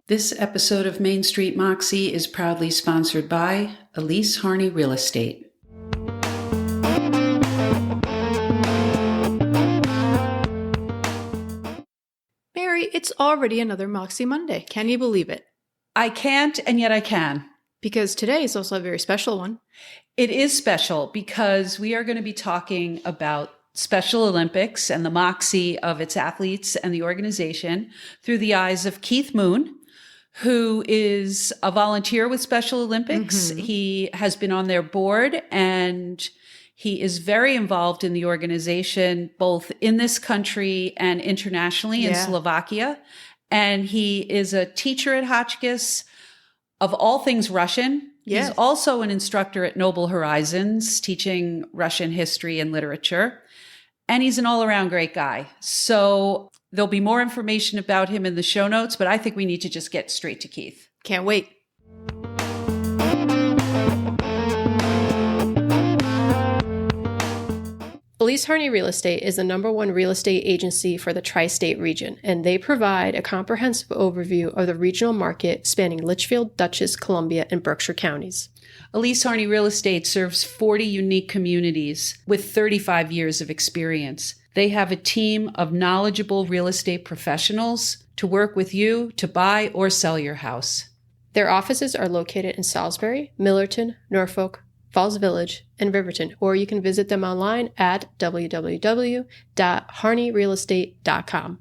This episode of Main Street Moxie is proudly sponsored by Elise Harney Real Estate. Mary, it's already another Moxie Monday. Can you believe it? I can't, and yet I can. Because today is also a very special one. It is special because we are going to be talking about Special Olympics and the Moxie of its athletes and the organization through the eyes of Keith Moon, who is a volunteer with Special Olympics. Mm-hmm. He has been on their board and he is very involved in the organization, both in this country and internationally in Slovakia. And he is a teacher at Hotchkiss of all things Russian. Yes. He's also an instructor at Noble Horizons, teaching Russian history and literature. And he's an all-around great guy. So there'll be more information about him in the show notes, but I think we need to just get straight to Keith. Can't wait. Elise Harney Real Estate is the #1 real estate agency for the tri-state region, and they provide a comprehensive overview of the regional market spanning Litchfield, Dutchess, Columbia, and Berkshire counties. Elise Harney Real Estate serves 40 unique communities with 35 years of experience. They have a team of knowledgeable real estate professionals to work with you to buy or sell your house. Their offices are located in Salisbury, Millerton, Norfolk, Falls Village, and Riverton, or you can visit them online at www.harneyrealestate.com.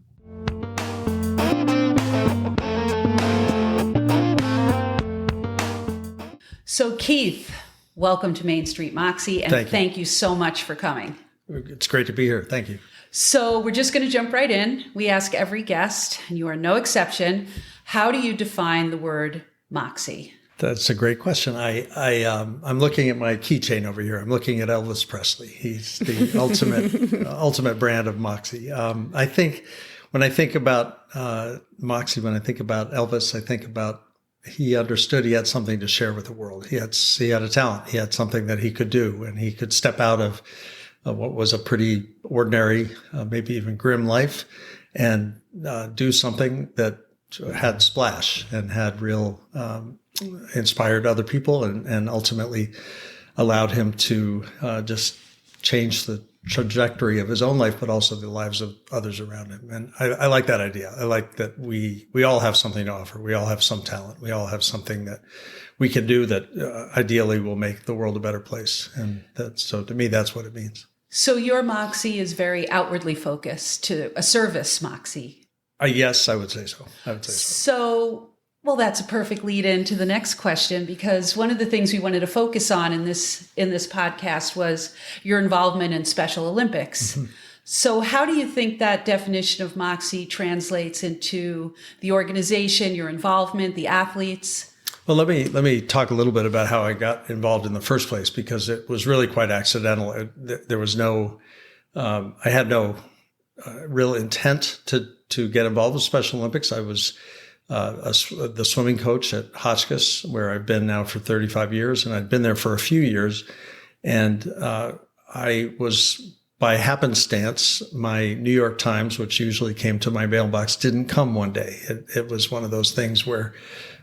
So Keith, welcome to Main Street Moxie, and thank you so much for coming. It's great to be here. Thank you. So we're just going to jump right in. We ask every guest, and you are no exception, how do you define the word Moxie? That's a great question. I'm looking at my keychain over here. I'm looking at Elvis Presley. He's the ultimate brand of Moxie. I think when I think about Moxie, when I think about Elvis, I think about he understood he had something to share with the world. He had a talent. He had something that he could do, and he could step out of what was a pretty ordinary, maybe even grim life, and do something that had splash and had real inspired other people and ultimately allowed him to just change the trajectory of his own life, but also the lives of others around him. And I like that idea. I like that we all have something to offer. We all have some talent. We all have something that we can do that ideally will make the world a better place. And so to me, that's what it means. So your Moxie is very outwardly focused, to a service Moxie. Yes, I would say so. Well, that's a perfect lead into the next question, because one of the things we wanted to focus on in this podcast was your involvement in Special Olympics. Mm-hmm. So how do you think that definition of Moxie translates into the organization, your involvement, the athletes? Well, let me talk a little bit about how I got involved in the first place, because it was really quite accidental. There was I had no real intent to get involved with Special Olympics. I was the swimming coach at Hotchkiss, where I've been now for 35 years, and I'd been there for a few years. And I was, by happenstance, my New York Times, which usually came to my mailbox, didn't come one day. It was one of those things where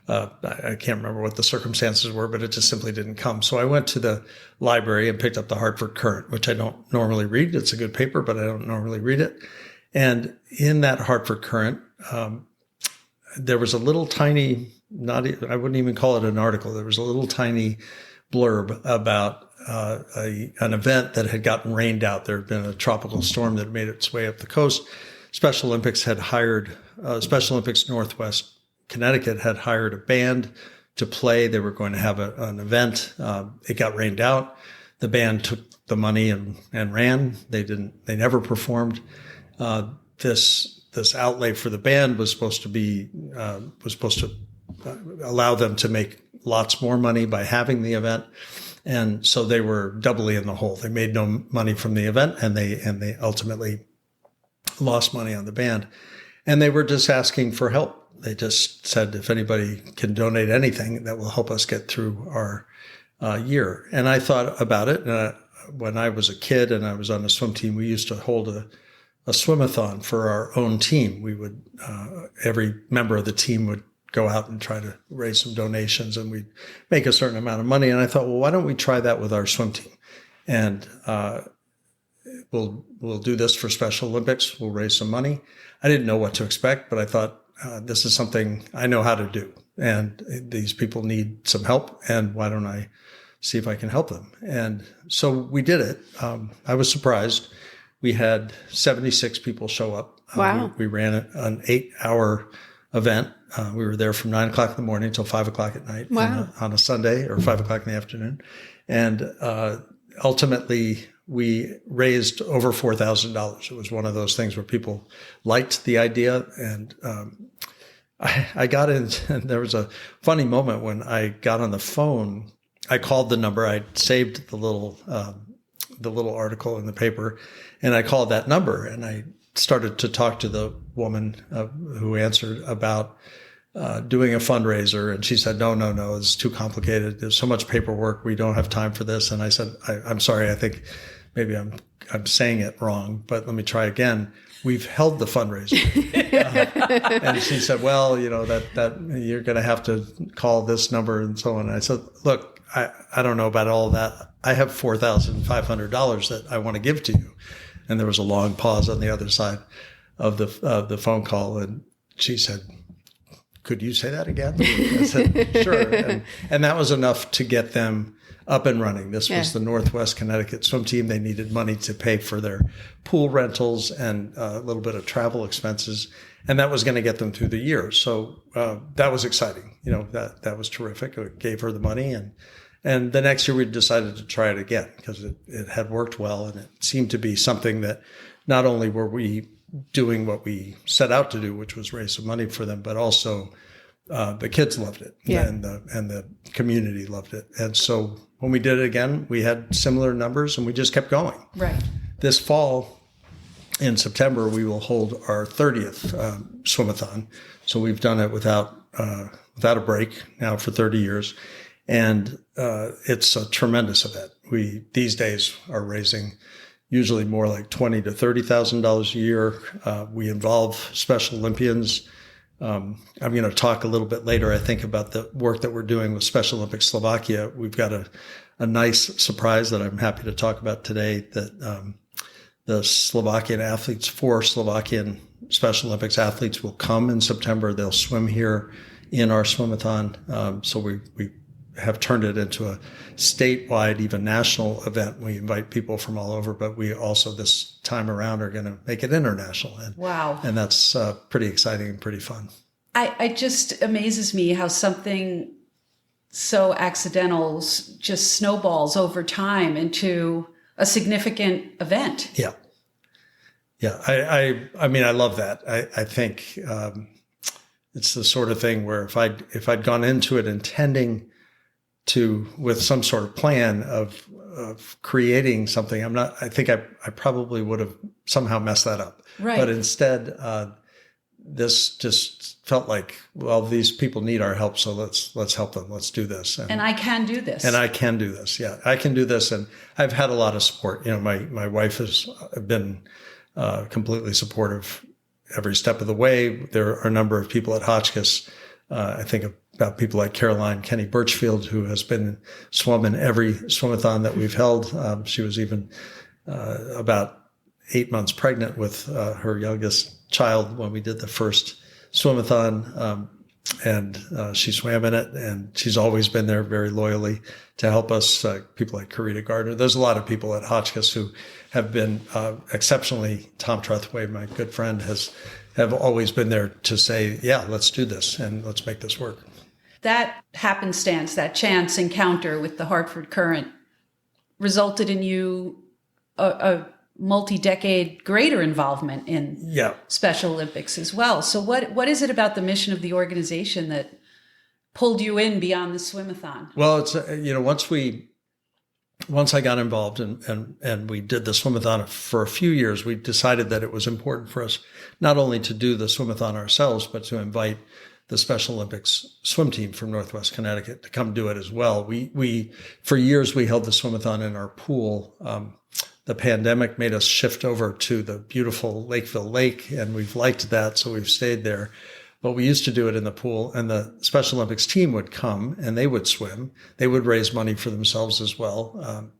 I can't remember what the circumstances were, but it just simply didn't come. So I went to the library and picked up the Hartford Courant, which I don't normally read. It's a good paper, but I don't normally read it. And in that Hartford Courant, there was a little tiny, I wouldn't even call it an article. There was a little tiny blurb about an event that had gotten rained out. There had been a tropical storm that made its way up the coast. Special Olympics had hired, Special Olympics Northwest Connecticut had hired a band to play. They were going to have an event. It got rained out. The band took the money and ran. They never performed. This outlay for the band was supposed to allow them to make lots more money by having the event. And so they were doubly in the hole. They made no money from the event, and they ultimately lost money on the band. And they were just asking for help. They just said, if anybody can donate anything, that will help us get through our year. And I thought about it. When I was a kid and I was on the swim team, we used to hold a Swimathon for our own team. We would, every member of the team would go out and try to raise some donations, and we'd make a certain amount of money. And I thought, well, why don't we try that with our swim team? And we'll do this for Special Olympics. We'll raise some money. I didn't know what to expect, but I thought this is something I know how to do, and these people need some help. And why don't I see if I can help them? And so we did it. I was surprised. We had 76 people show up. Wow. We ran an 8-hour event. We were there from 9 o'clock in the morning until 5 o'clock at night. Wow. On a Sunday, or 5 o'clock in the afternoon. And ultimately, we raised over $4,000. It was one of those things where people liked the idea. And I got in, and there was a funny moment when I got on the phone. I called the number. I saved the little article in the paper, and I called that number, and I started to talk to the woman who answered about doing a fundraiser. And she said, no, it's too complicated. There's so much paperwork. We don't have time for this. And I said, I'm sorry. I think maybe I'm saying it wrong, but let me try again. We've held the fundraiser. And she said, well, that you're going to have to call this number and so on. And I said, look, I don't know about all that. I have $4,500 that I want to give to you. And there was a long pause on the other side of the phone call. And she said, could you say that again? I said, sure. And that was enough to get them up and running. This was the Northwest Connecticut swim team. They needed money to pay for their pool rentals and a little bit of travel expenses. And that was going to get them through the year. So that was exciting. That was terrific. It gave her the money. And the next year we decided to try it again because it had worked well. And it seemed to be something that not only were we doing what we set out to do, which was raise some money for them, but also the kids loved it, and the community loved it. And so when we did it again, we had similar numbers, and we just kept going. Right. This fall, in September, we will hold our 30th Swimathon. So we've done it without a break now for 30 years, and it's a tremendous event. We these days are raising usually more like $20,000 to $30,000 a year. We involve Special Olympians. I'm going to talk a little bit later, I think, about the work that we're doing with Special Olympics Slovakia. We've got a nice surprise that I'm happy to talk about today, that the Slovakian athletes, 4 Slovakian Special Olympics athletes will come in September. They'll swim here in our Swimathon. So we have turned it into a statewide, even national event. We invite people from all over, but we also this time around are going to make it international. And, wow. And that's pretty exciting and pretty fun. It just amazes me how something so accidental just snowballs over time into a significant event. Yeah. Yeah. I mean, I love that. I think it's the sort of thing where if I'd gone into it intending with some sort of plan of creating something, I think I probably would have somehow messed that up. Right. But instead, this just felt like, well, these people need our help, so let's help them. Let's do this. And I can do this. And I can do this. Yeah, I can do this. And I've had a lot of support. My wife has been completely supportive every step of the way. There are a number of people at Hotchkiss. I think about people like Caroline Kenny Birchfield, who has been swum in every Swimathon that we've held. She was even about 8 months pregnant with her youngest child when we did the first Swimathon, and she swam in it. And she's always been there very loyally to help us. People like Karita Gardner. There's a lot of people at Hotchkiss who have been exceptionally. Tom Trethway, my good friend, have always been there to say, yeah, let's do this and let's make this work. That happenstance, that chance encounter with the Hartford Courant resulted in you a multi-decade greater involvement in Special Olympics as well. So what is it about the mission of the organization that pulled you in beyond the Swimathon? Well, it's, once I got involved and we did the Swimathon for a few years, we decided that it was important for us not only to do the Swimathon ourselves, but to invite the Special Olympics swim team from Northwest Connecticut to come do it as well. We for years, we held the Swimathon in our pool. The pandemic made us shift over to the beautiful Lakeville Lake, and we've liked that, so we've stayed there. But we used to do it in the pool, and the Special Olympics team would come and they would swim. They would raise money for themselves as well.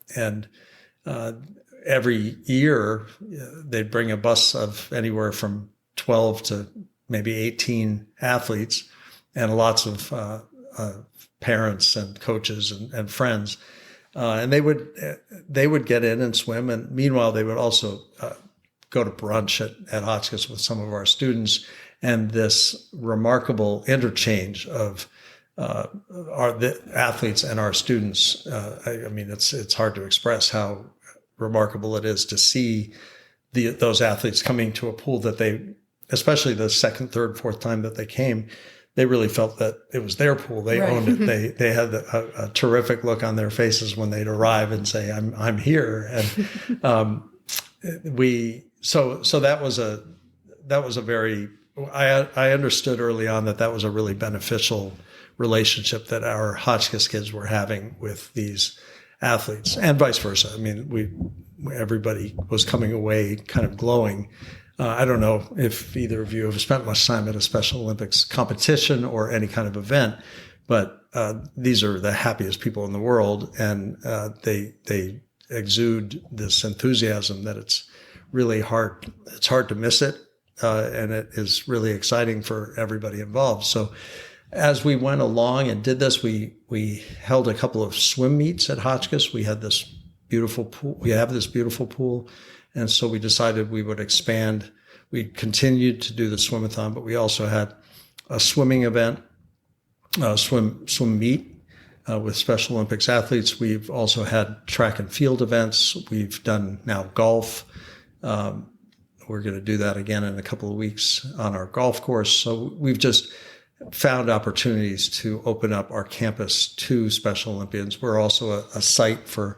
Every year they'd bring a bus of anywhere from 12 to maybe 18 athletes and lots of parents and coaches and friends. And they would get in and swim. And meanwhile, they would also go to brunch at Hotchkiss with some of our students. And this remarkable interchange of the athletes and our students. I mean, it's hard to express how remarkable it is to see those athletes coming to a pool that they, especially the second, third, fourth time that they came, they really felt that it was their pool. They owned it. They had a terrific look on their faces when they'd arrive and say, "I'm here." And so that was a very. I understood early on that was a really beneficial relationship that our Hotchkiss kids were having with these athletes, and vice versa. I mean, everybody was coming away kind of glowing. I don't know if either of you have spent much time at a Special Olympics competition or any kind of event, but these are the happiest people in the world, and they exude this enthusiasm that it's really hard. It's hard to miss it. And it is really exciting for everybody involved. So as we went along and did this, we held a couple of swim meets at Hotchkiss. We had this beautiful pool. We have this beautiful pool. And so we decided we would expand. We continued to do the Swimathon, but we also had a swimming event, swim meet with Special Olympics athletes. We've also had track and field events. We've done now golf. We're going to do that again in a couple of weeks on our golf course. So we've just found opportunities to open up our campus to Special Olympians. We're also a site for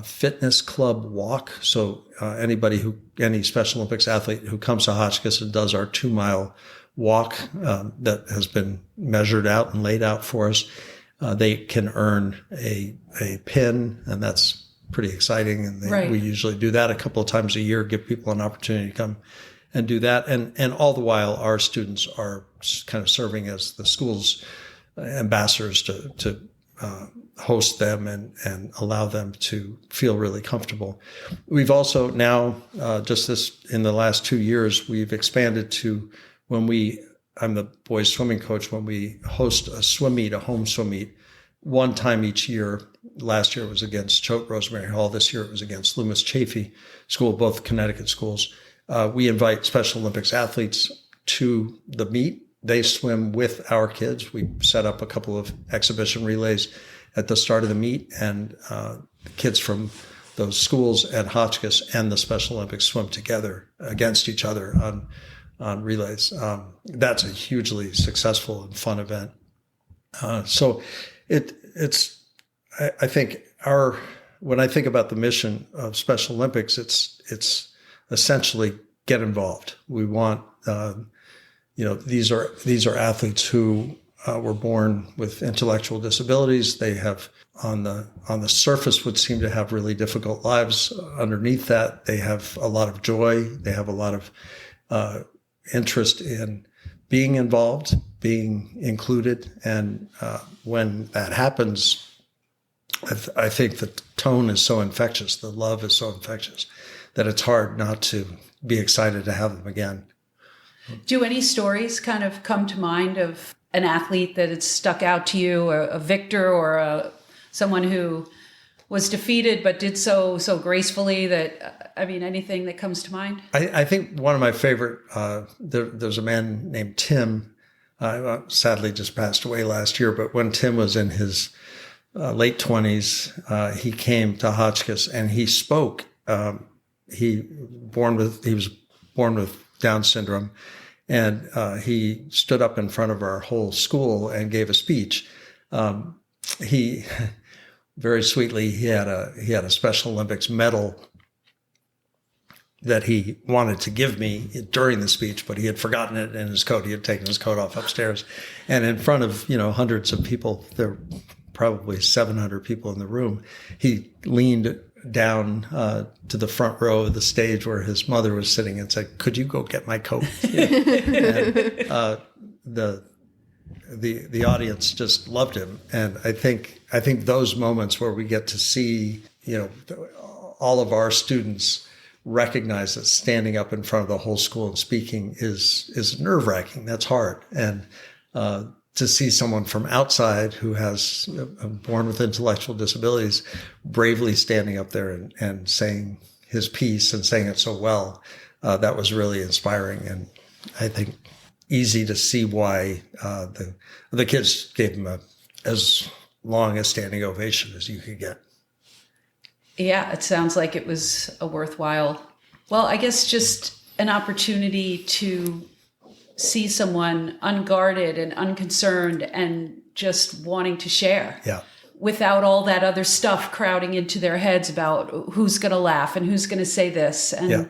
fitness club walk. So any Special Olympics athlete who comes to Hotchkiss and does our 2-mile walk that has been measured out and laid out for us, they can earn a pin, and that's pretty exciting. And we usually do that a couple of times a year, give people an opportunity to come and do that. And all the while, our students are kind of serving as the school's ambassadors to host them and allow them to feel really comfortable. We've also now, in the last 2 years, we've expanded to I'm the boys swimming coach, when we host a swim meet, a home swim meet, one time each year. Last year it was against Choate Rosemary Hall. This year it was against Loomis Chaffee School, both Connecticut schools. We invite Special Olympics athletes to the meet. They swim with our kids. We set up a couple of exhibition relays at the start of the meet, and kids from those schools and Hotchkiss and the Special Olympics swim together against each other on relays. That's a hugely successful and fun event. So I think when I think about the mission of Special Olympics, it's essentially get involved. We want, these are athletes who were born with intellectual disabilities. They have on the surface would seem to have really difficult lives. Underneath that, they have a lot of joy. They have a lot of interest in being involved, being included. And when that happens, I think the tone is so infectious, the love is so infectious, that it's hard not to be excited to have them again. Do any stories kind of come to mind of an athlete that had stuck out to you, or a victor, or someone who was defeated but did so gracefully anything that comes to mind? I think one of my favorite, there's a man named Tim, sadly just passed away last year, but when Tim was in his late 20s, he came to Hotchkiss and he spoke. He was born with Down syndrome, and he stood up in front of our whole school and gave a speech. He very sweetly, he had a Special Olympics medal that he wanted to give me during the speech, but he had forgotten it in his coat. He had taken his coat off upstairs, and in front of hundreds of people, there probably 700 people in the room, he leaned down to the front row of the stage where his mother was sitting and said, "Could you go get my coat?" the audience just loved him. And I think those moments where we get to see, all of our students recognize that standing up in front of the whole school and speaking is nerve-wracking. That's hard. And to see someone from outside who has born with intellectual disabilities bravely standing up there and saying his piece and saying it so well, that was really inspiring. And I think easy to see why the kids gave him as long a standing ovation as you could get. Yeah, it sounds like it was a worthwhile, well, I guess just an opportunity to see someone unguarded and unconcerned and just wanting to share. Yeah. Without all that other stuff crowding into their heads about who's going to laugh and who's going to say this. And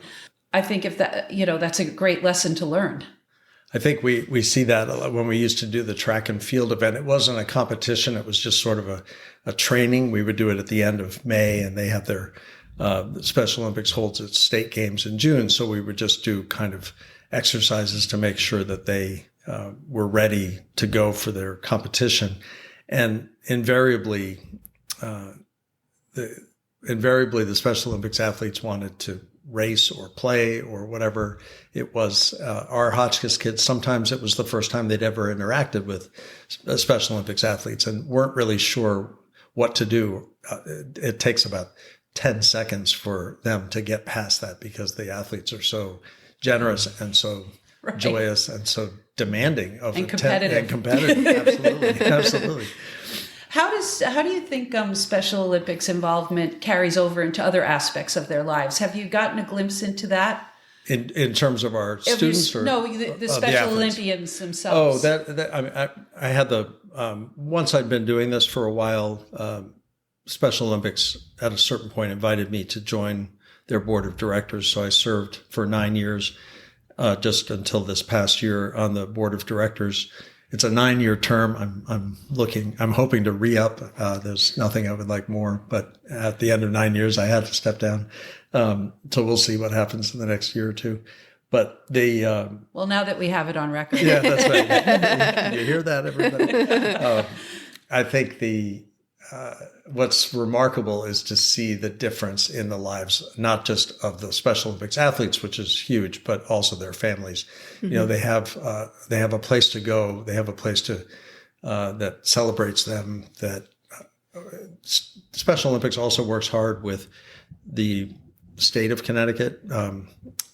I think if that, that's a great lesson to learn. I think we see that when we used to do the track and field event. It wasn't a competition. It was just sort of a training. We would do it at the end of May, and they have their Special Olympics holds its state games in June. So we would just do kind of exercises to make sure that they were ready to go for their competition. And invariably, the Special Olympics athletes wanted to race or play or whatever it was. Our Hotchkiss kids, sometimes it was the first time they'd ever interacted with Special Olympics athletes and weren't really sure what to do. It takes about 10 seconds for them to get past that because the athletes are so generous and so joyous and so demanding of and competitive. Absolutely. Absolutely. How do you think Special Olympics involvement carries over into other aspects of their lives? Have you gotten a glimpse into that? In terms of our students? The Special Olympians themselves. I had once I'd been doing this for a while, Special Olympics at a certain point invited me to join their board of directors. So I served for 9 years, just until this past year on the board of directors. It's a 9-year term. I'm hoping to re-up. There's nothing I would like more, but at the end of 9 years, I had to step down. So we'll see what happens in the next year or two. But well, now that we have it on record. Yeah, that's right. You hear that, everybody? I think what's remarkable is to see the difference in the lives, not just of the Special Olympics athletes, which is huge, but also their families. Mm-hmm. They have a place to go. They have a place to that celebrates them. That Special Olympics also works hard with the state of Connecticut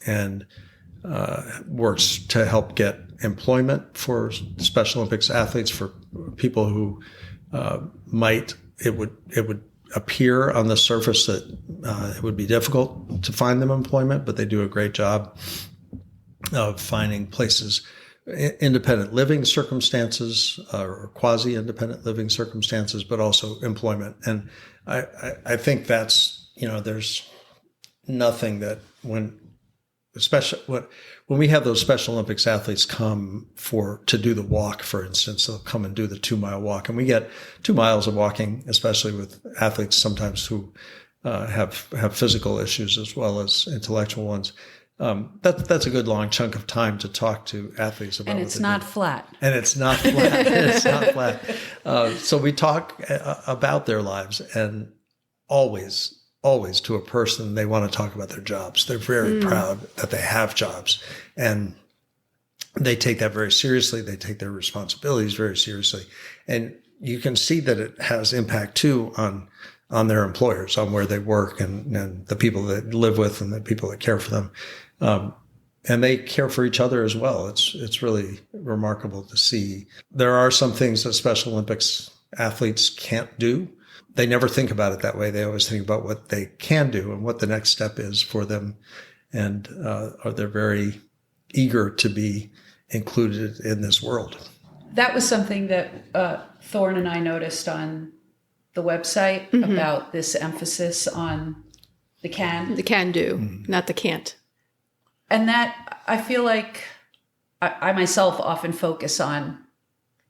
and works to help get employment for Special Olympics athletes, for people who it would appear on the surface that it would be difficult to find them employment, but they do a great job of finding places, independent living circumstances or quasi-independent living circumstances, but also employment. And I think that's, there's nothing that when we have those Special Olympics athletes come to do the walk, for instance, they'll come and do the 2-mile walk. And we get 2 miles of walking, especially with athletes sometimes who have physical issues as well as intellectual ones. That's a good long chunk of time to talk to athletes about. And it's not flat. And it's not flat. It's not flat. So we talk about their lives, and always to a person, they want to talk about their jobs. They're very proud that they have jobs, and they take that very seriously. They take their responsibilities very seriously. And you can see that it has impact too on their employers, on where they work and the people that live with and the people that care for them. And they care for each other as well. It's really remarkable to see. There are some things that Special Olympics athletes can't do. They never think about it that way. They always think about what they can do and what the next step is for them. And they're very eager to be included in this world. That was something that Thorne and I noticed on the website about this emphasis on the can. The can do, not the can't. And that, I feel like I myself often focus on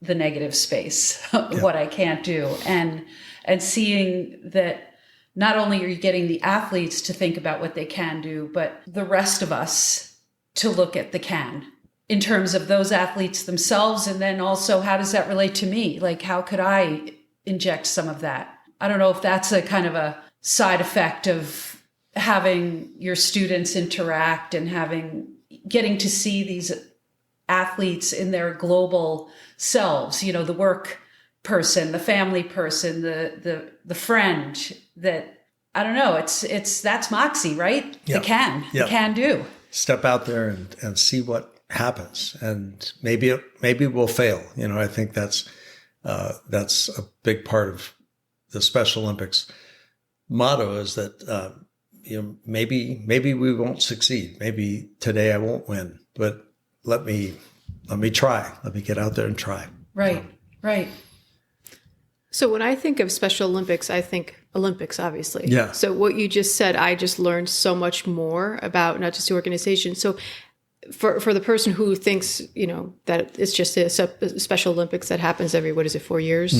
the negative space, what I can't do. And seeing that not only are you getting the athletes to think about what they can do, but the rest of us to look at the can in terms of those athletes themselves? And then also, how does that relate to me? Like, how could I inject some of that? I don't know if that's a kind of a side effect of having your students interact and getting to see these athletes in their global selves, you know, the work person, the family person, the friend that, I don't know, that's Moxie, right? Yep. The can do. Step out there and see what happens. And maybe we'll fail. You know, I think that's a big part of the Special Olympics motto is that, you know, maybe we won't succeed. Maybe today I won't win, but let me try. Let me get out there and try. Right. Right. So when I think of Special Olympics, I think Olympics, obviously. Yeah. So what you just said, I just learned so much more about not just the organization. So for the person who thinks, you know, that it's just a Special Olympics that happens every, 4 years?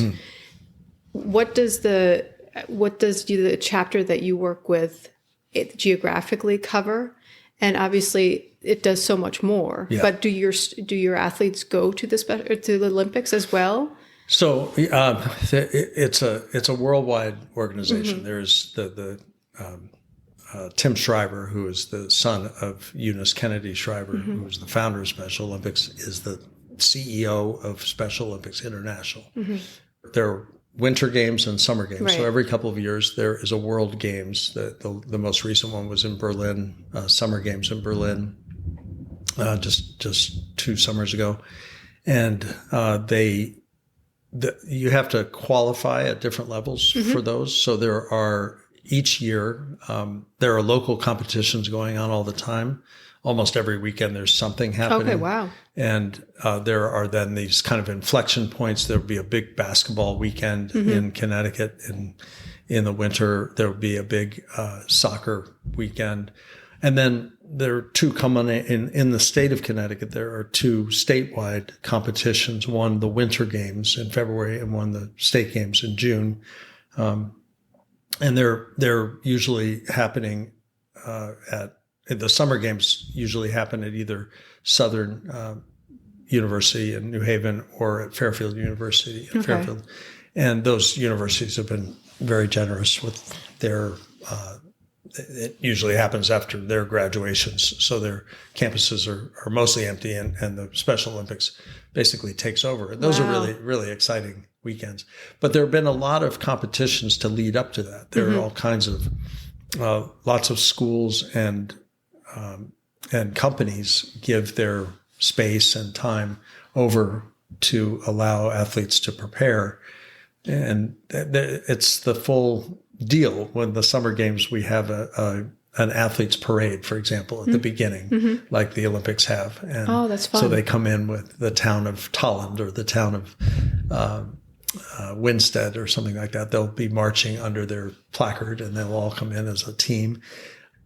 What does the chapter that you work with geographically cover? And obviously it does so much more. Yeah. But do your athletes go to the Olympics as well? So it's a worldwide organization. Mm-hmm. There's the Tim Shriver, who is the son of Eunice Kennedy Shriver, mm-hmm. who was the founder of Special Olympics, is the CEO of Special Olympics International. Mm-hmm. There are winter games and summer games. Right. So every couple of years there is a World Games. The most recent one was in Berlin, Summer Games in Berlin, just 2 summers ago, and you have to qualify at different levels mm-hmm. for those. So there are each year there are local competitions going on all the time. Almost every weekend there's something happening. Okay, wow. And there are then these kind of inflection points. There'll be a big basketball weekend mm-hmm. in Connecticut. In the winter, there'll be a big soccer weekend. And then there are 2 coming in the state of Connecticut. There are 2 statewide competitions. One, the Winter Games in February, and one, the State Games in June. And they're usually happening the Summer Games usually happen at either Southern University in New Haven or at Fairfield University in Fairfield. And those universities have been very generous with their it usually happens after their graduations. So their campuses are mostly empty and the Special Olympics basically takes over. And those are really, really exciting weekends. But there have been a lot of competitions to lead up to that. There mm-hmm. are all kinds of lots of schools and companies give their space and time over to allow athletes to prepare. And it's the full deal. When the Summer Games, we have an athletes parade, for example, at mm-hmm. the beginning, mm-hmm. like the Olympics have. And that's fun. So they come in with the town of Tolland or the town of Winstead or something like that. They'll be marching under their placard and they'll all come in as a team.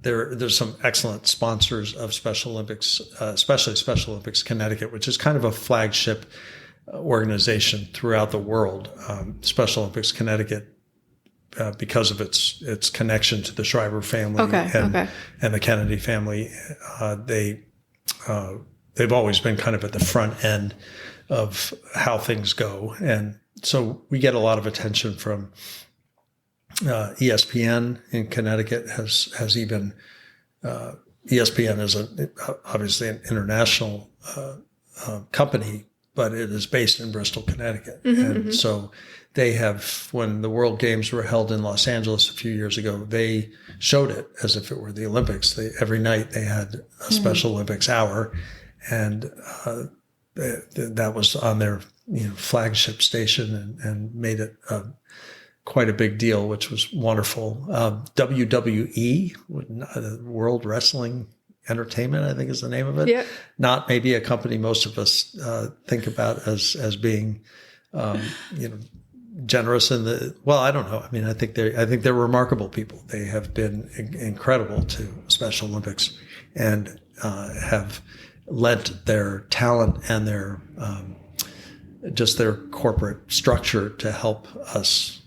There's some excellent sponsors of Special Olympics, especially Special Olympics Connecticut, which is kind of a flagship organization throughout the world. Special Olympics Connecticut, because of its connection to the Shriver family and the Kennedy family, they've always been kind of at the front end of how things go. And so we get a lot of attention from ESPN in Connecticut has even ESPN is obviously an international company, but it is based in Bristol, Connecticut. Mm-hmm, and mm-hmm. so they have, when the World Games were held in Los Angeles a few years ago, they showed it as if it were the Olympics. Every night they had a Special mm-hmm. Olympics hour, and that was on their flagship station and made it quite a big deal, which was wonderful. WWE, World Wrestling Entertainment, I think is the name of it. Yeah. Not maybe a company most of us think about as being, generous in the. Well, I don't know. I mean, I think they're remarkable people. They have been incredible to Special Olympics and have lent their talent and their just their corporate structure to help us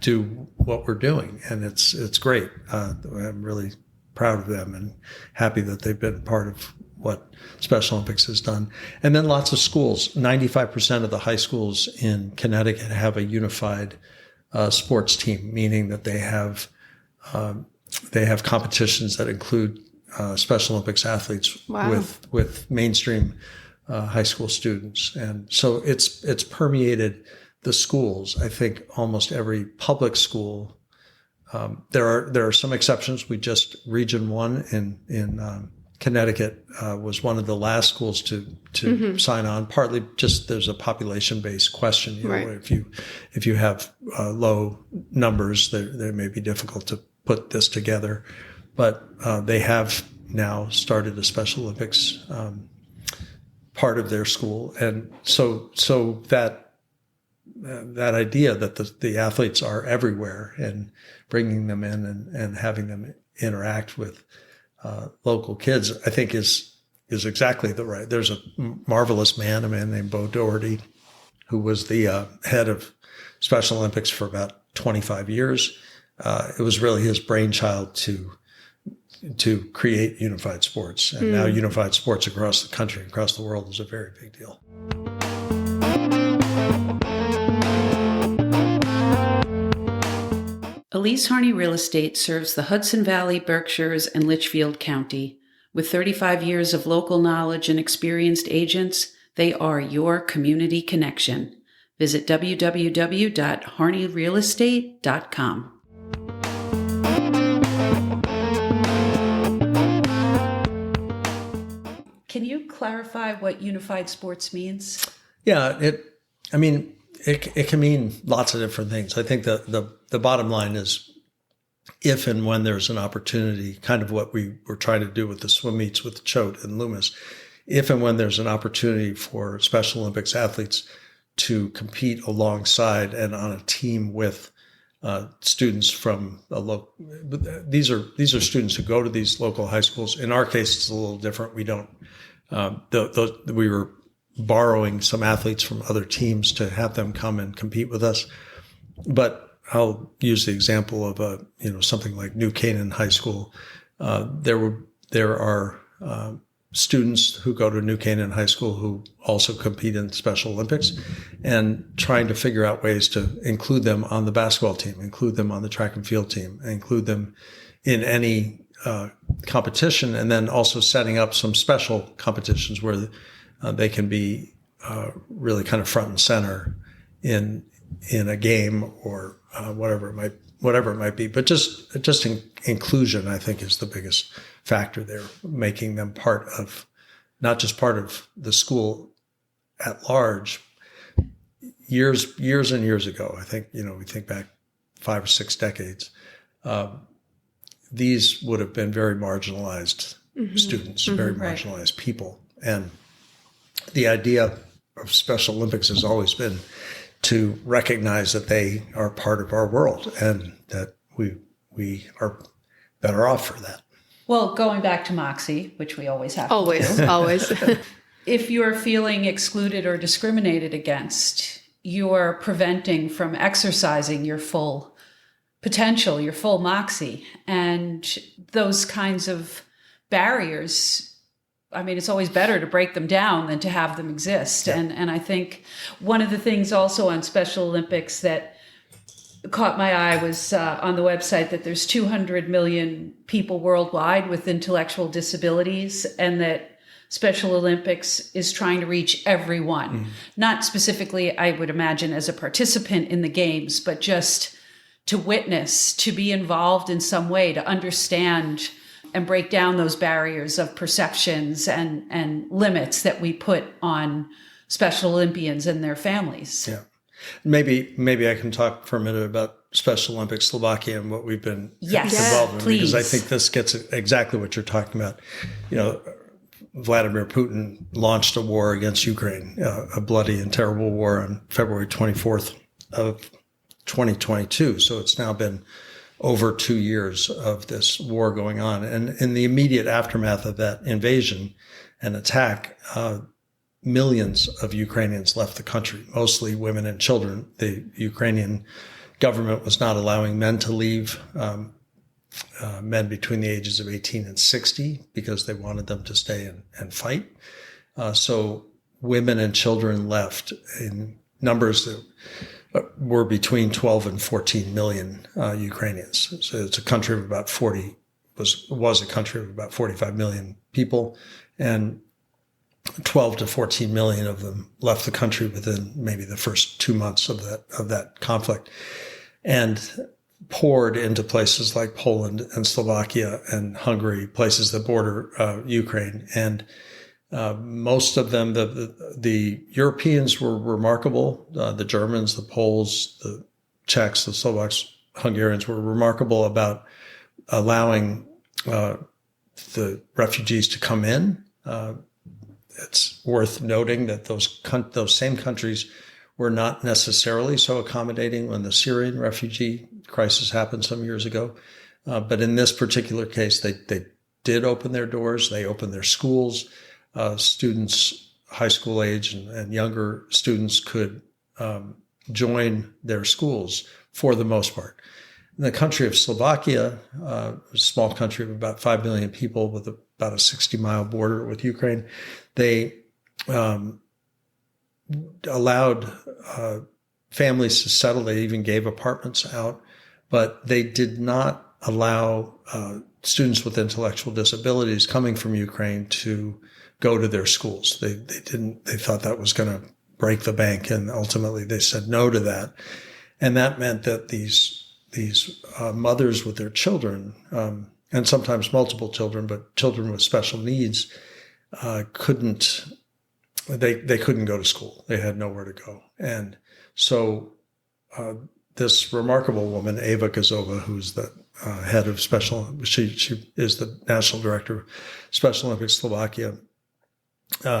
do what we're doing, and it's great. I'm really proud of them and happy that they've been part of what Special Olympics has done. And then lots of schools. 95% of the high schools in Connecticut have a unified sports team, meaning that they have competitions that include Special Olympics athletes with mainstream high school students. And so it's permeated the schools. I think almost every public school. There are some exceptions. We just Region 1 in Connecticut was one of the last schools to sign on. Partly just there's a population-based question. You know, if you have low numbers, they may be difficult to put this together. But they have now started a Special Olympics part of their school, and so that idea that the athletes are everywhere and bringing them in and having them interact with local kids, I think is exactly the right. There's a marvelous man, a man named Bo Doherty, who was the head of Special Olympics for about 25 years. It was really his brainchild to create unified sports. And now unified sports across the country, across the world is a very big deal. Elise Harney Real Estate serves the Hudson Valley, Berkshires, and Litchfield County. With 35 years of local knowledge and experienced agents, they are your community connection. Visit www.harneyrealestate.com. Can you clarify what unified sports means? Yeah, it can mean lots of different things. I think the bottom line is if and when there's an opportunity, kind of what we were trying to do with the swim meets with Choate and Loomis, if and when there's an opportunity for Special Olympics athletes to compete alongside and on a team with students from a local. These are students who go to these local high schools. In our case, it's a little different. We don't. We were borrowing some athletes from other teams to have them come and compete with us. But I'll use the example of something like New Canaan High School. There are students who go to New Canaan High School who also compete in Special Olympics, and trying to figure out ways to include them on the basketball team, include them on the track and field team, include them in any competition, and then also setting up some special competitions where they can be really kind of front and center in a game or whatever it might be. But just inclusion, I think, is the biggest factor there, making them not just part of the school at large. Years and years ago, I think, we think back 5 or 6 decades, these would have been very marginalized students, very marginalized people. And the idea of Special Olympics has always been to recognize that they are part of our world and that we are better off for that. Well, going back to Moxie, which we always have Always. If you're feeling excluded or discriminated against, you're preventing from exercising your full potential, your full Moxie. And those kinds of barriers, it's always better to break them down than to have them exist. Yeah. And I think one of the things also on Special Olympics that caught my eye was on the website that there's 200 million people worldwide with intellectual disabilities, and that Special Olympics is trying to reach everyone. Not specifically, I would imagine, as a participant in the games, but just to witness, to be involved in some way, to understand and break down those barriers of perceptions and limits that we put on Special Olympians and their families. Yeah. Maybe I can talk for a minute about Special Olympics Slovakia and what we've been involved in, please. Because I think this gets exactly what you're talking about. Vladimir Putin launched a war against Ukraine, a bloody and terrible war on February 24th of 2022. So it's now been over 2 years of this war going on. And in the immediate aftermath of that invasion and attack, millions of Ukrainians left the country, mostly women and children. The Ukrainian government was not allowing men to leave. men between the ages of 18 and 60 because they wanted them to stay and fight. So women and children left in numbers that were between 12 and 14 million Ukrainians. So it's a country of about was a country of about 45 million people, and 12 to 14 million of them left the country within maybe the first 2 months of that conflict, and poured into places like Poland and Slovakia and Hungary, places that border Ukraine. And most of them, the Europeans were remarkable. The Germans, the Poles, the Czechs, the Slovaks, Hungarians were remarkable about allowing the refugees to come in. It's worth noting that those same countries were not necessarily so accommodating when the Syrian refugee crisis happened some years ago. But in this particular case, they did open their doors. They opened their schools. Students, high school age and younger students could join their schools for the most part. In the country of Slovakia, a small country of about 5 million people with about a 60-mile border with Ukraine, they allowed families to settle. They even gave apartments out, but they did not allow students with intellectual disabilities coming from Ukraine to go to their schools. They thought that was going to break the bank, and ultimately they said no to that. And that meant that these mothers with their children, and sometimes multiple children, but children with special needs, couldn't go to school. They had nowhere to go. And so this remarkable woman, Eva Gazova, who's the head of she is the national director of Special Olympics Slovakia.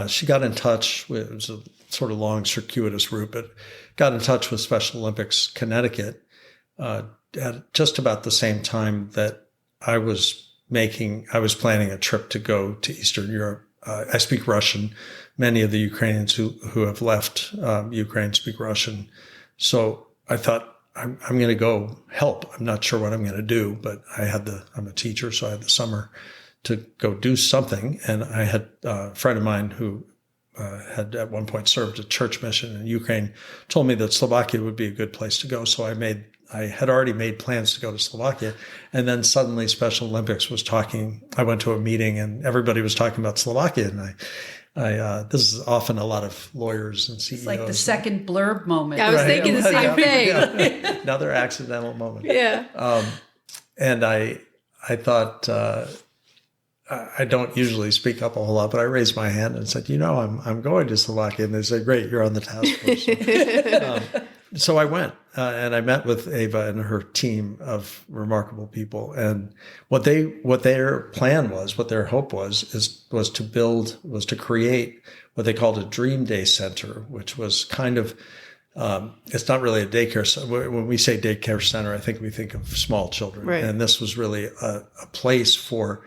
She got in touch with, it was a sort of long circuitous route, but got in touch with Special Olympics Connecticut at just about the same time that I was planning a trip to go to Eastern Europe. I speak Russian. Many of the Ukrainians who have left Ukraine speak Russian. So I thought, I'm going to go help. I'm not sure what I'm going to do, but I'm a teacher, so I had the summer to go do something. And I had a friend of mine who had at one point served a church mission in Ukraine, told me that Slovakia would be a good place to go. So I had already made plans to go to Slovakia. And then suddenly Special Olympics was talking. I went to a meeting and everybody was talking about Slovakia. And this is often a lot of lawyers and CEOs. It's like the second blurb moment. Yeah, I was thinking the same thing. Yeah. Another accidental moment. Yeah. And I thought, I don't usually speak up a whole lot, but I raised my hand and said, I'm going to Slovakia. And they said, great, you're on the task force. So I went and I met with Eva and her team of remarkable people. And what their plan was, what their hope was to create what they called a Dream Day Center, which was kind of, it's not really a daycare center. When we say daycare center, I think we think of small children. Right. And this was really a place for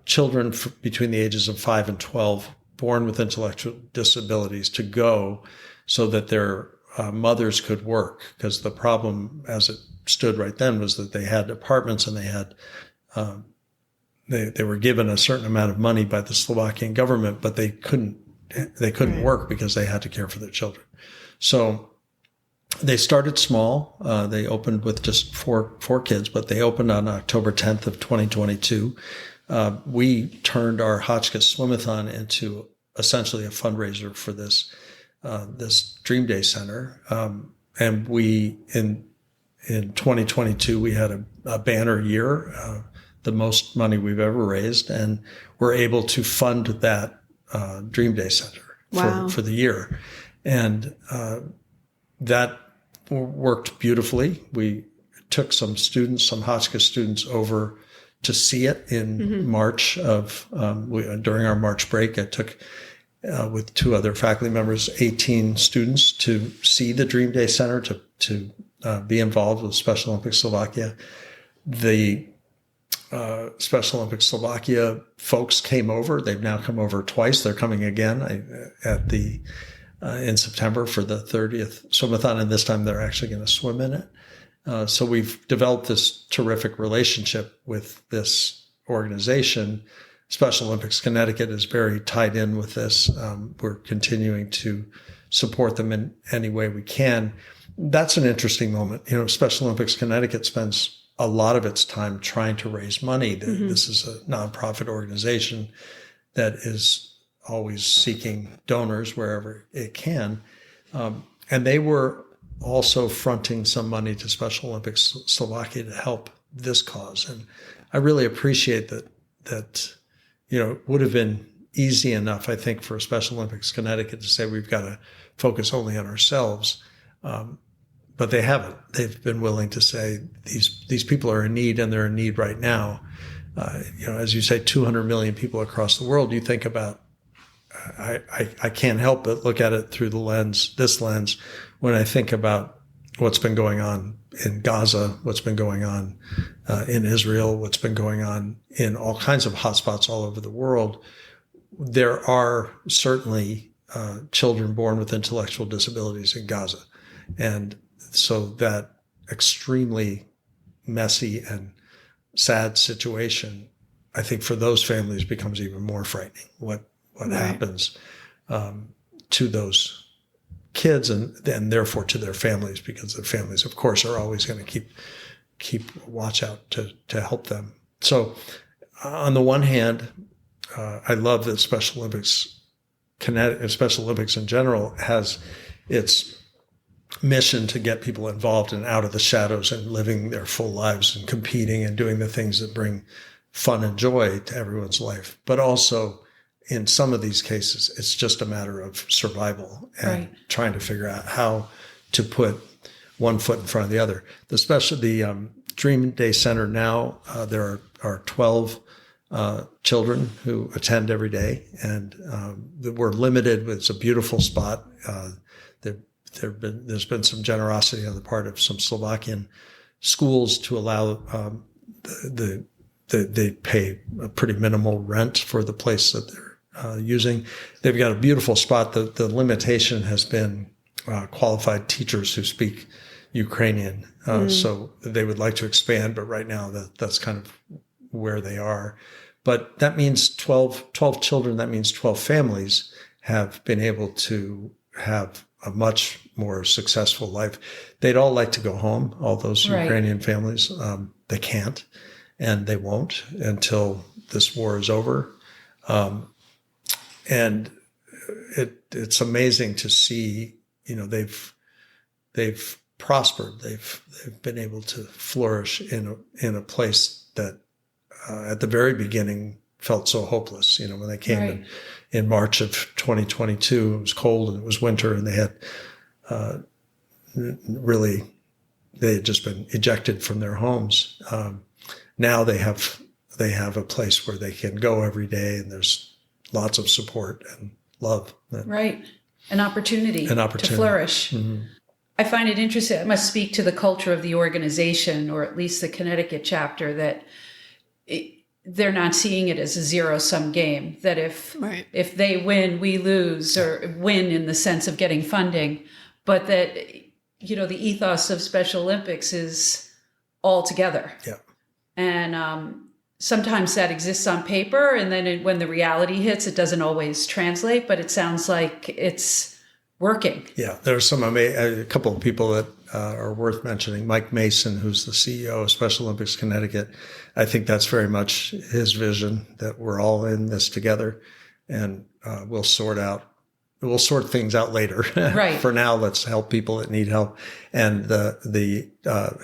children between the ages of 5 and 12 born with intellectual disabilities to go so that their mothers could work, because the problem as it stood right then was that they had apartments and they had they were given a certain amount of money by the Slovakian government, but they couldn't Right. work because they had to care for their children. So they started small. They opened with just four kids, but they opened on October 10th of 2022. We turned our Hotchkiss Swimathon into essentially a fundraiser for this Dream Day Center. And we, in 2022, we had a banner year, the most money we've ever raised, and we're able to fund that Dream Day Center Wow. for the year. And that worked beautifully. We took some Hotchkiss students over to see it in March during our March break. I took with 2 other faculty members, 18 students to see the Dream Day Center, to be involved with Special Olympics Slovakia. The Special Olympics Slovakia folks came over. They've now come over twice. They're coming again in September for the 30th Swimathon, and this time they're actually going to swim in it. So we've developed this terrific relationship with this organization. Special Olympics Connecticut is very tied in with this. We're continuing to support them in any way we can. That's an interesting moment. Special Olympics Connecticut spends a lot of its time trying to raise money. Mm-hmm. This is a nonprofit organization that is always seeking donors wherever it can. And they were also fronting some money to Special Olympics Slovakia to help this cause. And I really appreciate that it would have been easy enough, I think, for Special Olympics Connecticut to say we've got to focus only on ourselves. But they haven't. They've been willing to say these people are in need, and they're in need right now. As you say, 200 million people across the world. You think about, I can't help but look at it through this lens, when I think about what's been going on in Gaza, what's been going on in Israel, what's been going on in all kinds of hotspots all over the world. There are certainly children born with intellectual disabilities in Gaza. And so that extremely messy and sad situation, I think for those families becomes even more frightening. What right. happens to those kids and therefore to their families, because their families, of course, are always going to keep watch out to help them. So on the one hand, I love that Special Olympics Special Olympics in general has its mission to get people involved and out of the shadows and living their full lives and competing and doing the things that bring fun and joy to everyone's life. But also, in some of these cases, it's just a matter of survival and right. trying to figure out how to put one foot in front of the other. The Dream Day Center now, there are 12 children who attend every day, and we're limited. It's a beautiful spot. There's been some generosity on the part of some Slovakian schools to allow they pay a pretty minimal rent for the place that they're using. They've got a beautiful spot. The limitation has been qualified teachers who speak Ukrainian. So they would like to expand, but right now that's kind of where they are. But that means 12 children, that means 12 families have been able to have a much more successful life. They'd all like to go home, all those right. Ukrainian families. They can't, and they won't until this war is over. And it's amazing to see, they've prospered. They've been able to flourish in a place that at the very beginning felt so hopeless. When they came right. in March of 2022, it was cold and it was winter, and they had they had just been ejected from their homes. Now they have a place where they can go every day, and there's lots of support and love. Right. An opportunity to flourish. Mm-hmm. I find it interesting. It must speak to the culture of the organization, or at least the Connecticut chapter, that they're not seeing it as a zero-sum game, that if they win, we lose, or win in the sense of getting funding, but that, the ethos of Special Olympics is all together. Yeah. And sometimes that exists on paper, and then when the reality hits, it doesn't always translate, but it sounds like it's working. Yeah, there's a couple of people that are worth mentioning. Mike Mason, who's the CEO of Special Olympics Connecticut. I think that's very much his vision, that we're all in this together, and we'll sort things out later. Right. For now, let's help people that need help. And the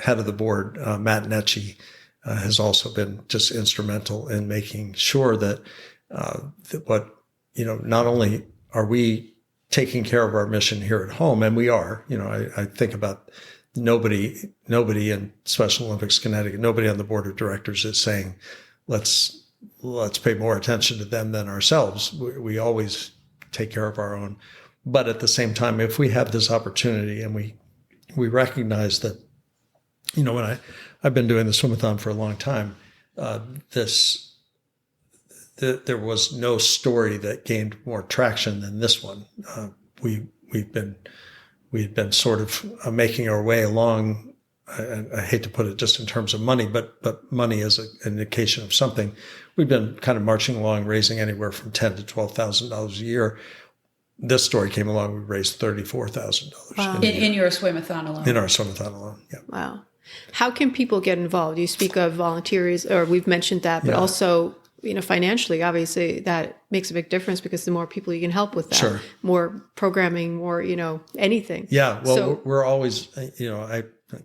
head of the board, Matt Netchie, has also been just instrumental in making sure that not only are we taking care of our mission here at home, and we are, I think about nobody in Special Olympics Connecticut, nobody on the board of directors is saying, let's pay more attention to them than ourselves. We always take care of our own. But at the same time, if we have this opportunity and we recognize that, when I've been doing the Swimathon for a long time, there was no story that gained more traction than this one. We had been sort of making our way along I hate to put it just in terms of money, but money is an indication of something. We've been kind of marching along, raising anywhere from $10,000 to $12,000 a year. This story came along, we raised $34,000. Wow. In your Swimathon alone. In our Swimathon alone, yeah. Wow. How can people get involved? You speak of volunteers, or we've mentioned that, but also, financially, obviously, that makes a big difference because the more people you can help with that, Sure. more programming, more, anything. Yeah, well, we're always,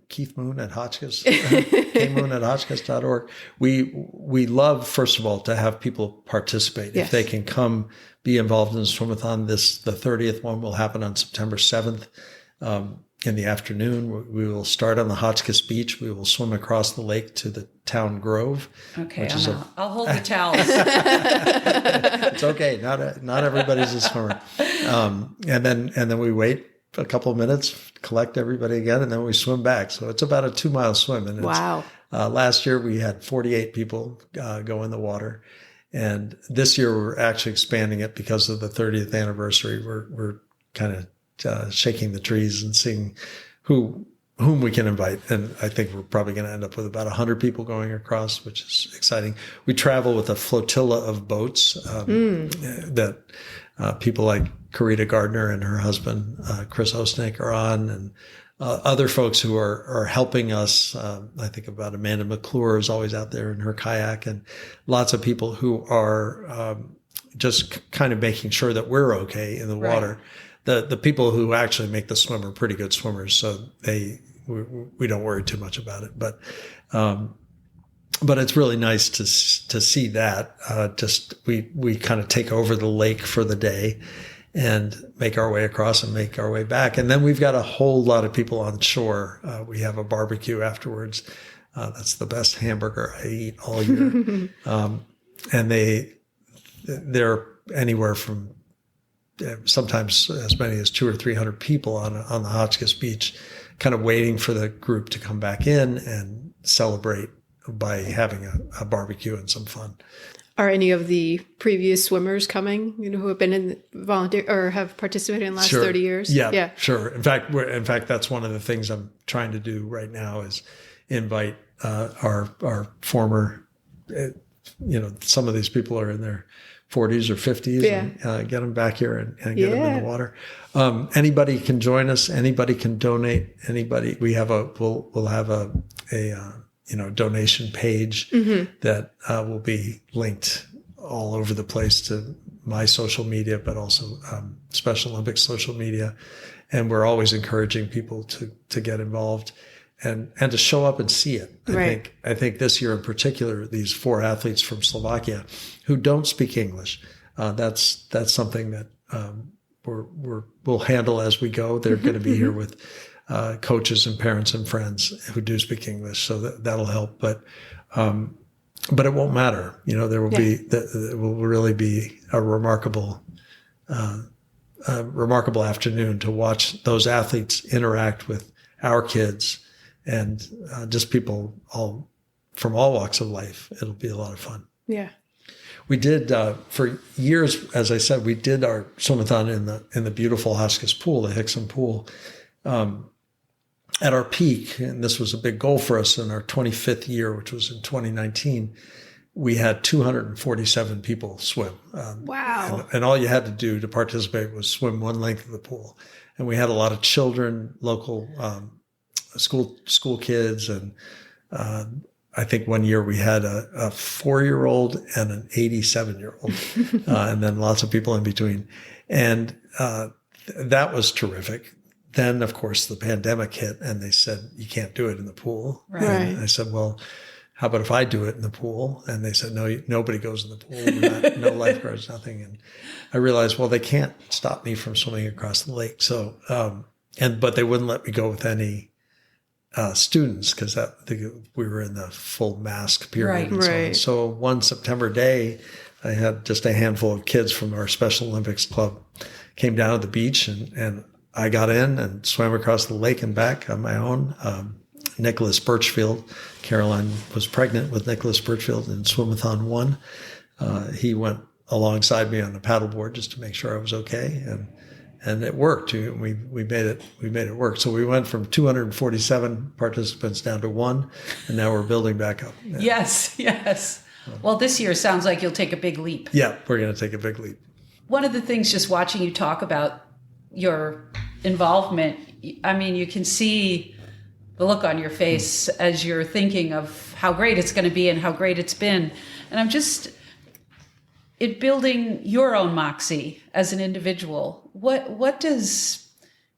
Keith Moon at Hotchkiss, kmoon at hotchkiss.org. We love, first of all, to have people participate. Yes. If they can come be involved in the Swimathon, the 30th one will happen on September 7th. In the afternoon, we will start on the Hotchkiss Beach. We will swim across the lake to the town grove. Okay, I'll hold the towels. It's okay. Not everybody's a swimmer. And then we wait a couple of minutes, collect everybody again, and then we swim back. So it's about a 2-mile swim. And wow. Last year we had 48 people go in the water, and this year we're actually expanding it because of the 30th anniversary. We're kind of shaking the trees and seeing whom we can invite. And I think we're probably going to end up with about 100 people going across, which is exciting. We travel with a flotilla of boats that people like Carita Gardner and her husband, Chris Osnick, are on, and other folks who are helping us. I think about Amanda McClure is always out there in her kayak, and lots of people who are just kind of making sure that we're okay in the water. The people who actually make the swim are pretty good swimmers, so we don't worry too much about it. But it's really nice to see that. We kind of take over the lake for the day and make our way across and make our way back. And then we've got a whole lot of people on shore. We have a barbecue afterwards. That's the best hamburger I eat all year. And they're anywhere from sometimes as many as 200 or 300 people on the Hotchkiss Beach, kind of waiting for the group to come back in and celebrate by having a barbecue and some fun. Are any of the previous swimmers coming, who have been in volunteer or have participated in the last 30 years? Yeah, sure. In fact, that's one of the things I'm trying to do right now is invite our former, some of these people are in their 40s or 50s, and get them back here and get them in the water. Anybody can join us. Anybody can donate. Anybody. We'll have a donation page that will be linked all over the place to my social media, but also Special Olympics social media. And we're always encouraging people to get involved and to show up and see it. I think this year in particular, these 4 athletes from Slovakia who don't speak English, that's something that we'll handle as we go. They're going to be here with coaches and parents and friends who do speak English, so that'll help. But it won't matter. There will it will really be a remarkable afternoon to watch those athletes interact with our kids and just people from all walks of life. It'll be a lot of fun. Yeah. We did for years, as I said, we did our swimathon in the beautiful Hotchkiss pool, the Hickson pool. At our peak, and this was a big goal for us in our 25th year, which was in 2019, we had 247 people swim. Wow. And all you had to do to participate was swim one length of the pool. And we had a lot of children, local school kids, and I think one year we had a 4-year-old and an 87-year-old, and then lots of people in between. And that was terrific. Then, of course, the pandemic hit, and they said, you can't do it in the pool. Right. And I said, well, how about if I do it in the pool? And they said, no, nobody goes in the pool. No lifeguards, nothing. And I realized, well, they can't stop me from swimming across the lake. So, but they wouldn't let me go with any students because we were in the full mask period. Right. So one September day, I had just a handful of kids from our Special Olympics club came down to the beach, and I got in and swam across the lake and back on my own. Nicholas Birchfield, Caroline was pregnant with Nicholas Birchfield in Swimathon 1. He went alongside me on the paddleboard just to make sure I was okay. and it worked. We made it work. So we went from 247 participants down to 1, and now we're building back up. Yeah. Yes. Well, this year sounds like you'll take a big leap. Yeah, we're going to take a big leap. One of the things, just watching you talk about your involvement, I mean, you can see the look on your face as you're thinking of how great it's going to be and how great it's been. And I'm just, in building your own Moxie as an individual, what does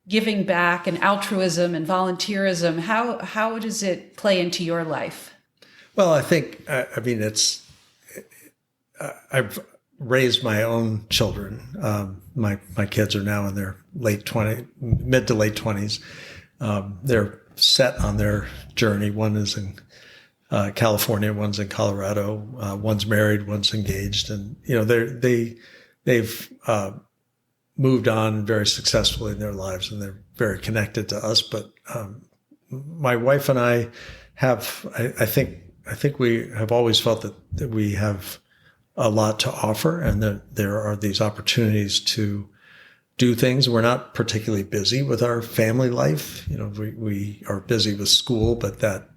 giving back and altruism and volunteerism, how does it play into your life? Well, I think, I've raised my own children. My kids are now in their mid to late 20s. They're set on their journey. One is in California, one's in Colorado, one's married, one's engaged, and they've moved on very successfully in their lives, and they're very connected to us. But my wife and I have, I think we have always felt that we have a lot to offer, and that there are these opportunities to do things. We're not particularly busy with our family life. We are busy with school, but that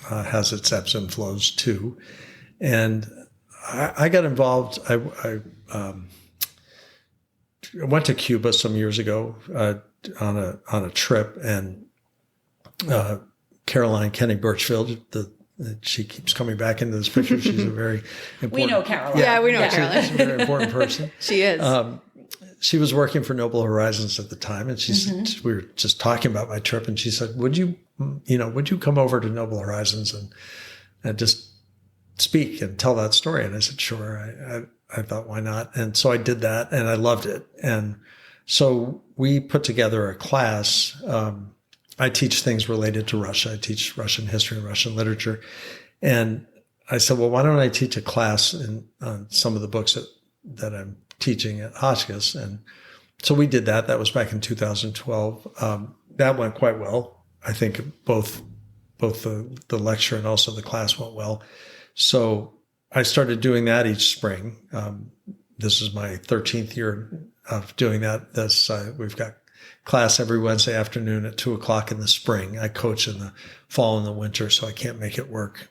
has its ebbs and flows too. And I got involved. I went to Cuba some years ago on a trip, and Caroline Kenny Birchfield, she keeps coming back into this picture. She's a very important. We know Caroline. Yeah, we know Caroline. She's a very important person. She is. She was working for Noble Horizons at the time, and we were just talking about my trip, and she said, "Would you come over to Noble Horizons and just speak and tell that story?" And I said, "Sure." I thought, why not? And so I did that, and I loved it. And so we put together a class. I teach things related to Russia. I teach Russian history and Russian literature. And I said, well, why don't I teach a class on some of the books that I'm teaching at Hotchkiss? And so we did that. That was back in 2012. That went quite well. I think both the lecture and also the class went well. So I started doing that each spring. This is my 13th year of doing that. We've got class every Wednesday afternoon at 2:00 in the spring. I coach in the fall and the winter, so I can't make it work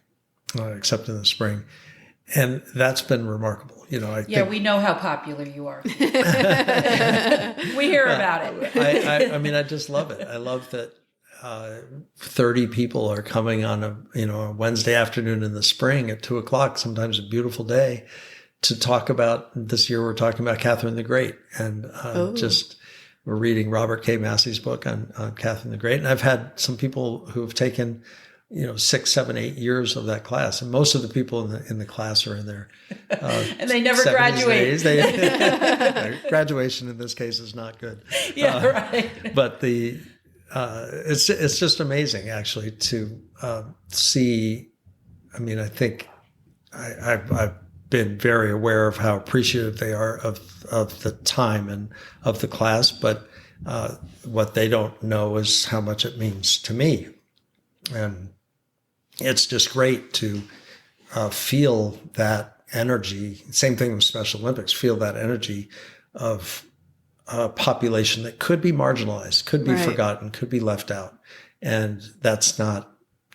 except in the spring. And that's been remarkable. We know how popular you are. We hear about it. I just love it. I love that 30 people are coming on a Wednesday afternoon in the spring at 2:00, sometimes a beautiful day, to talk about, this year we're talking about Catherine the Great. And we're reading Robert K. Massey's book on Catherine the Great. And I've had some people who have taken 6, 7, 8 years of that class. And most of the people in the class are in their and they never graduate. Graduation in this case is not good. Yeah, right. But it's just amazing, actually, to see. I mean, I think I've been very aware of how appreciative they are of the time and of the class, but what they don't know is how much it means to me. And it's just great to feel that energy. Same thing with Special Olympics, feel that energy of a population that could be marginalized, could be forgotten, could be left out. And that's not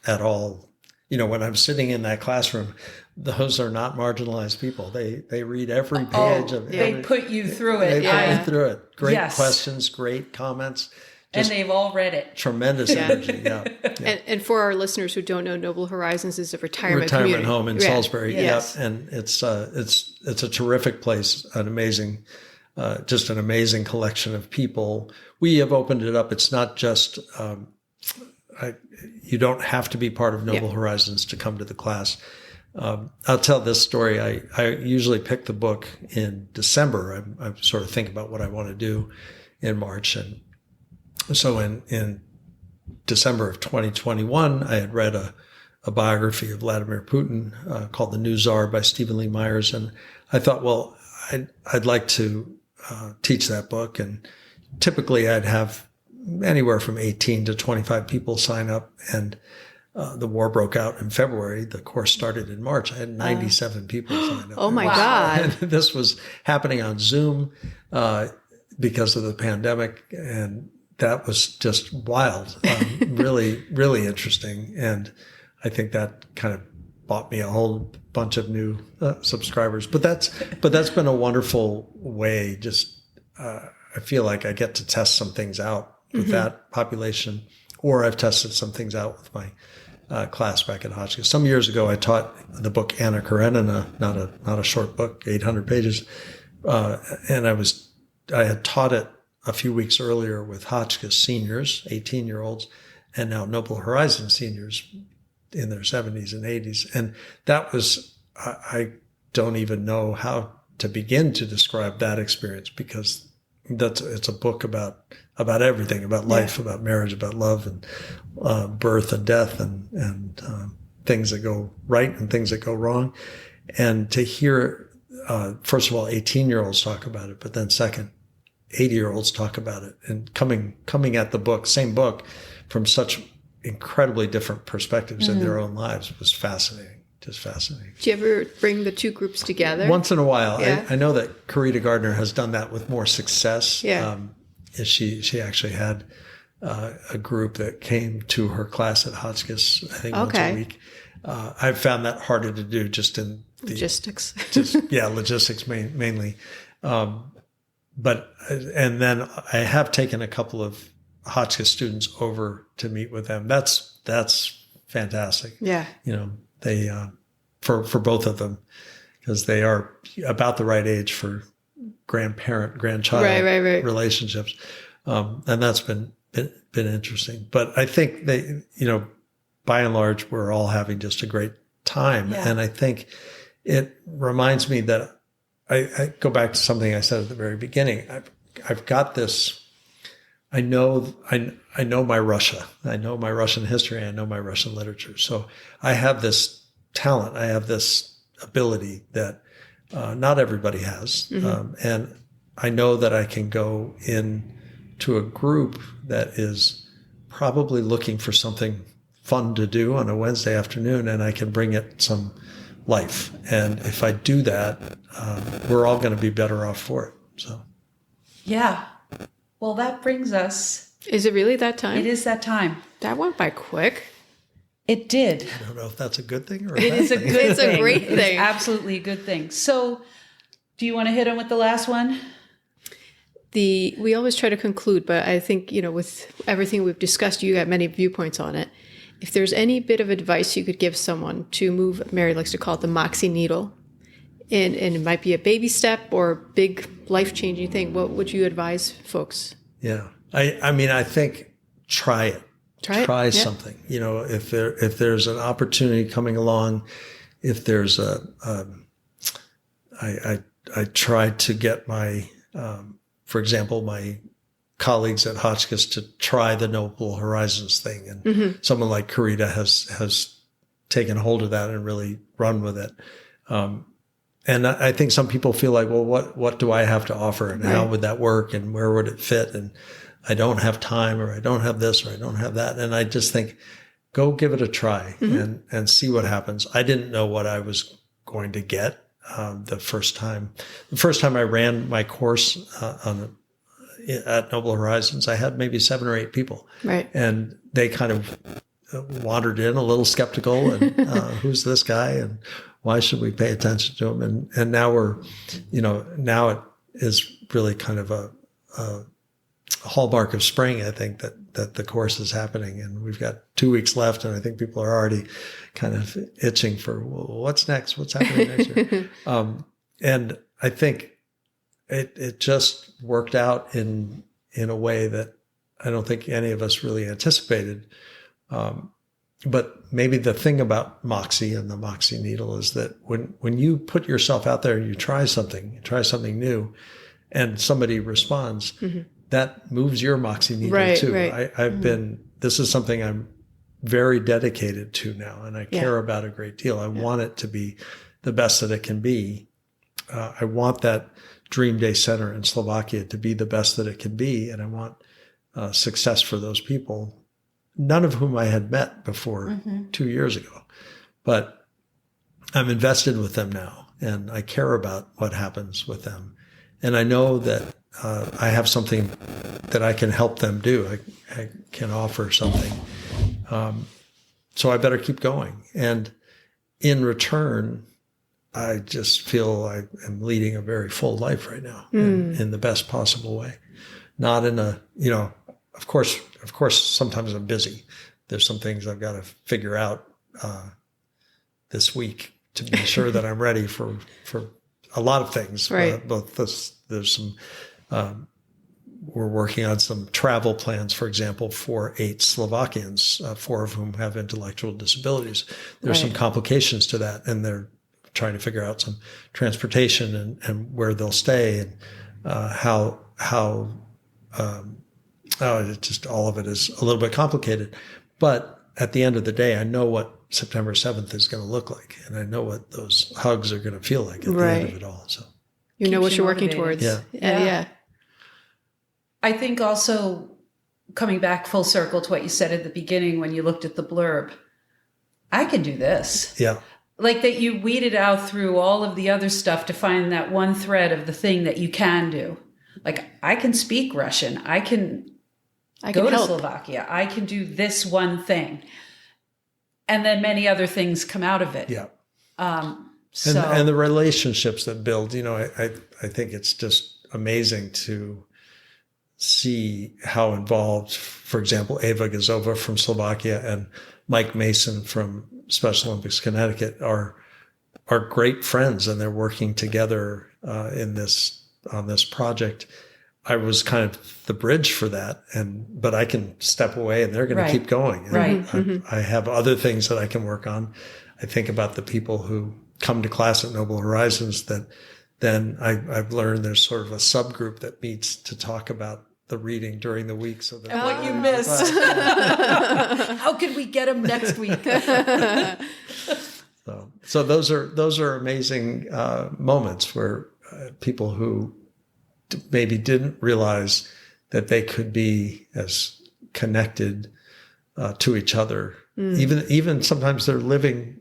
at all, when I'm sitting in that classroom, those are not marginalized people. They read every page of it. They put you through it. They put you through it. Great Yes. questions, great comments. And they've all read it. Tremendous energy. Yeah. And for our listeners who don't know, Noble Horizons is a retirement Retirement home in Salisbury. Yes. Yep. And it's a terrific place, just an amazing collection of people. We have opened it up. It's not just, you don't have to be part of Noble Horizons to come to the class. I'll tell this story. I usually pick the book in December. I sort of think about what I want to do in March. And so in December of 2021, I had read a biography of Vladimir Putin called The New Tsar by Stephen Lee Myers. And I thought, well, I'd like to teach that book. And typically I'd have anywhere from 18 to 25 people sign up. And the war broke out in February. The course started in March. I had 97 people sign up. Oh my God. And this was happening on Zoom. because of the pandemic, and that was just wild, really, really interesting. And I think that kind of bought me a whole bunch of new subscribers. But that's been a wonderful way. Just I feel like I get to test some things out with that population, or I've tested some things out with my class back at Hotchkiss. Some years ago, I taught the book Anna Karenina, not a short book, 800 pages, and I had taught it a few weeks earlier with Hotchkiss seniors, 18-year-olds, and now Noble Horizon seniors in their 70s and 80s. And that was, I don't even know how to begin to describe that experience, because it's a book about everything, about life, about marriage, about love, and birth and death, and things that go right and things that go wrong. And to hear, first of all, 18-year-olds talk about it, but then second, 80-year-olds talk about it, and coming at the book, same book, from such incredibly different perspectives in their own lives was fascinating, just fascinating. Do you ever bring the two groups together? Once in a while. Yeah. I know that Karita Gardner has done that with more success. Yeah. She actually had a group that came to her class at Hotchkiss, I think, once a week. I've found that harder to do, just in the logistics. Logistics mainly. And then I have taken a couple of Hotchkiss students over to meet with them. That's fantastic. Yeah. They for both of them, because they are about the right age for grandchild relationships, and that's been interesting. But I think they, by and large, we're all having just a great time, and I think it reminds me that I go back to something I said at the very beginning. I've got this. I know my Russia. I know my Russian history. I know my Russian literature. So I have this talent. I have this ability that not everybody has. And I know that I can go into a group that is probably looking for something fun to do on a Wednesday afternoon, and I can bring it some life. And if I do that, we're all going to be better off for it. So, yeah. Well, that brings us. Is it really that time? It is that time. That went by quick. It did. I don't know if that's a good thing or a It bad is a thing. good It's thing. a great It is thing. absolutely a good thing. So, do you want to hit on with the last one? We always try to conclude, but I think, with everything we've discussed, you got many viewpoints on it. If there's any bit of advice you could give someone to move, Mary likes to call it the Moxie needle, and it might be a baby step or a big life-changing thing, what would you advise folks? Yeah. I think try it. Try something. If there's an opportunity coming along, if there's I try to get my, for example, my colleagues at Hotchkiss to try the Noble Horizons thing. And someone like Karita has taken hold of that and really run with it. And I think some people feel like, well, what do I have to offer, and how would that work, and where would it fit? And I don't have time, or I don't have this, or I don't have that. And I just think, go give it a try and see what happens. I didn't know what I was going to get the first time. The first time I ran my course at Noble Horizons, I had maybe 7 or 8 people. Right. And they kind of wandered in a little skeptical, and who's this guy, and why should we pay attention to him? And now we're, now it is really kind of a hallmark of spring, I think, that the course is happening, and we've got 2 weeks left, and I think people are already kind of itching for, well, what's next? What's happening next year? And I think it just worked out in a way that I don't think any of us really anticipated. But maybe the thing about Moxie and the Moxie needle is that when you put yourself out there and you try something new, and somebody responds, that moves your Moxie needle too. Right. This is something I'm very dedicated to now, and I care about a great deal. I want it to be the best that it can be. I want that Dream Day Center in Slovakia to be the best that it can be, and I want success for those people, none of whom I had met before 2 years ago. But I'm invested with them now, and I care about what happens with them. And I know that I have something that I can help them do. I can offer something. So I better keep going. And in return, I just feel I am leading a very full life right now in the best possible way. Not in a, of course, sometimes I'm busy. There's some things I've got to figure out this week to be sure that I'm ready for a lot of things. Right. There's some, we're working on some travel plans, for example, for 8 Slovakians, 4 of whom have intellectual disabilities. There's some complications to that, and they're trying to figure out some transportation and where they'll stay and how just all of it is a little bit complicated. But at the end of the day, I know what September 7th is going to look like, and I know what those hugs are going to feel like at the end of it all. So you know what Keeps you're you working motivated. towards. Yeah. Yeah. I think also coming back full circle to what you said at the beginning when you looked at the blurb, I can do this. yeah. Like that you weeded out through all of the other stuff to find that one thread of the thing that you can do. Like, I can speak Russian. I can go to help. Slovakia. I can do this one thing. And then many other things come out of it. Yeah. So And the relationships that build, I think it's just amazing to see how involved, for example, Eva Gazova from Slovakia and Mike Mason from Special Olympics Connecticut are great friends, and they're working together on this project. I was kind of the bridge for that, but I can step away, and they're going to keep going. And I have other things that I can work on. I think about the people who come to class at Noble Horizons that then I've learned there's sort of a subgroup that meets to talk about the reading during the week. So that what you missed. How can we get them next week? So those are amazing moments where people who maybe didn't realize that they could be as connected to each other. Even sometimes they're living,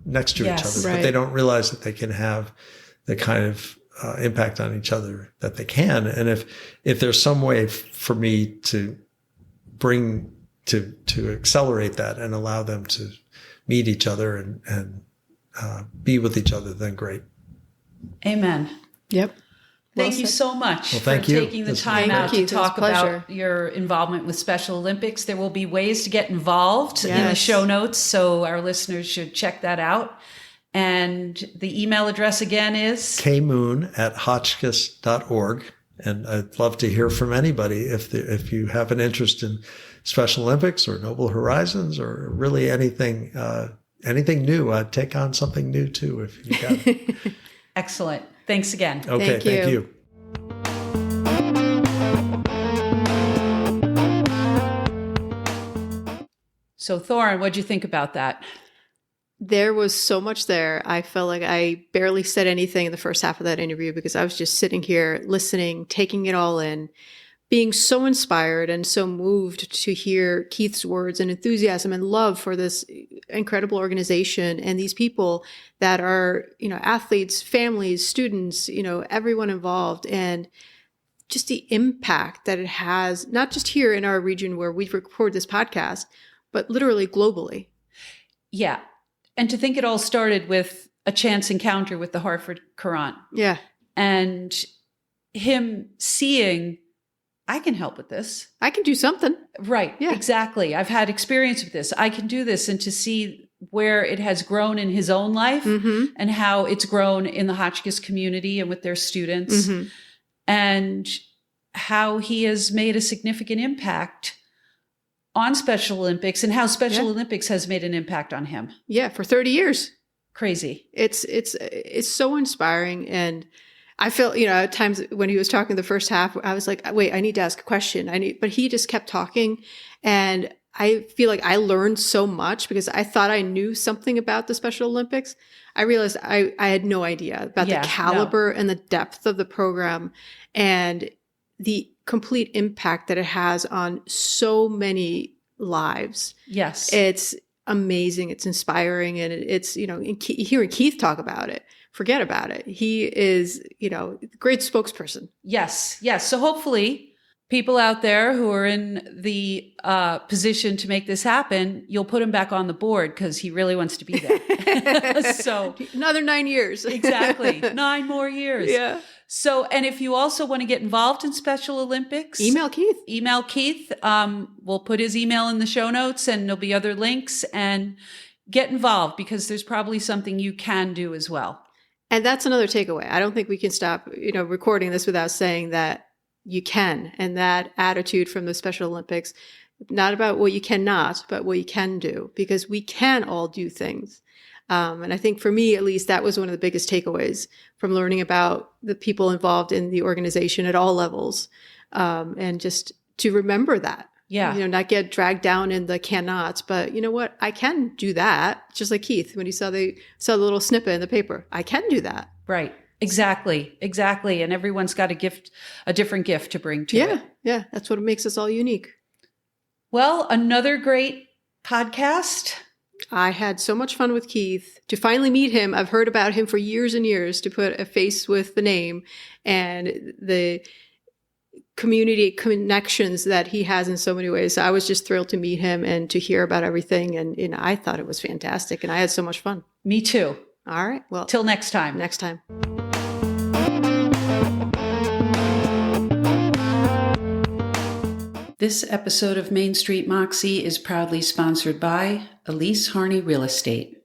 next to each other, but they don't realize that they can have the kind of impact on each other that they can. And if there's some way for me to bring to accelerate that and allow them to meet each other and be with each other, then great. Amen. Yep. Thank you so much for thank you. taking the This time was out great. to It was a talk pleasure. about your involvement with Special Olympics. There will be ways to get involved in the Yes. show notes, so our listeners should check that out. And the email address again is kmoon@hotchkiss.org. And I'd love to hear from anybody if you have an interest in Special Olympics or Noble Horizons or really anything new. I'd take on something new too if you got it. excellent. Thanks again. Okay, thank you. So, Thorin, what'd you think about that? There was so much there. I felt like I barely said anything in the first half of that interview because I was just sitting here listening, taking it all in, being so inspired and so moved to hear Keith's words and enthusiasm and love for this incredible organization and these people that are, athletes, families, students, everyone involved, and just the impact that it has, not just here in our region where we record this podcast, but literally globally. Yeah. And to think it all started with a chance encounter with the Hartford Courant. Yeah. And him seeing, I can help with this. I can do something. Right. Yeah. Exactly. I've had experience with this. I can do this. And to see where it has grown in his own life and how it's grown in the Hotchkiss community and with their students and how he has made a significant impact on Special Olympics and how Special Olympics has made an impact on him. Yeah. For 30 years. Crazy. It's so inspiring. And I felt, at times when he was talking the first half, I was like, wait, I need to ask a question. But he just kept talking. And I feel like I learned so much because I thought I knew something about the Special Olympics. I realized I had no idea about the caliber and the depth of the program and the complete impact that it has on so many lives. Yes. It's amazing. It's inspiring. And it's, hearing Keith talk about it forget about it. He is, a great spokesperson. Yes. Yes. So hopefully people out there who are in the position to make this happen, you'll put him back on the board because he really wants to be there. So another 9 years. Exactly. 9 more years. Yeah. So, and if you also want to get involved in Special Olympics, email Keith. We'll put his email in the show notes and there'll be other links, and get involved because there's probably something you can do as well. And that's another takeaway. I don't think we can stop, recording this without saying that you can. And that attitude from the Special Olympics, not about what you cannot, but what you can do, because we can all do things. And I think for me, at least, that was one of the biggest takeaways from learning about the people involved in the organization at all levels. And just to remember that. Yeah. Not get dragged down in the cannots, but you know what? I can do that. Just like Keith, when he saw the little snippet in the paper, I can do that. Right. Exactly. And everyone's got a different gift to bring to it. Yeah. That's what makes us all unique. Well, another great podcast. I had so much fun with Keith. To finally meet him, I've heard about him for years and years, to put a face with the name and the community connections that he has in so many ways. So I was just thrilled to meet him and to hear about everything. And I thought it was fantastic and I had so much fun. Me too. All right. Well, till next time. Next time. This episode of Main Street Moxie is proudly sponsored by Elise Harney Real Estate.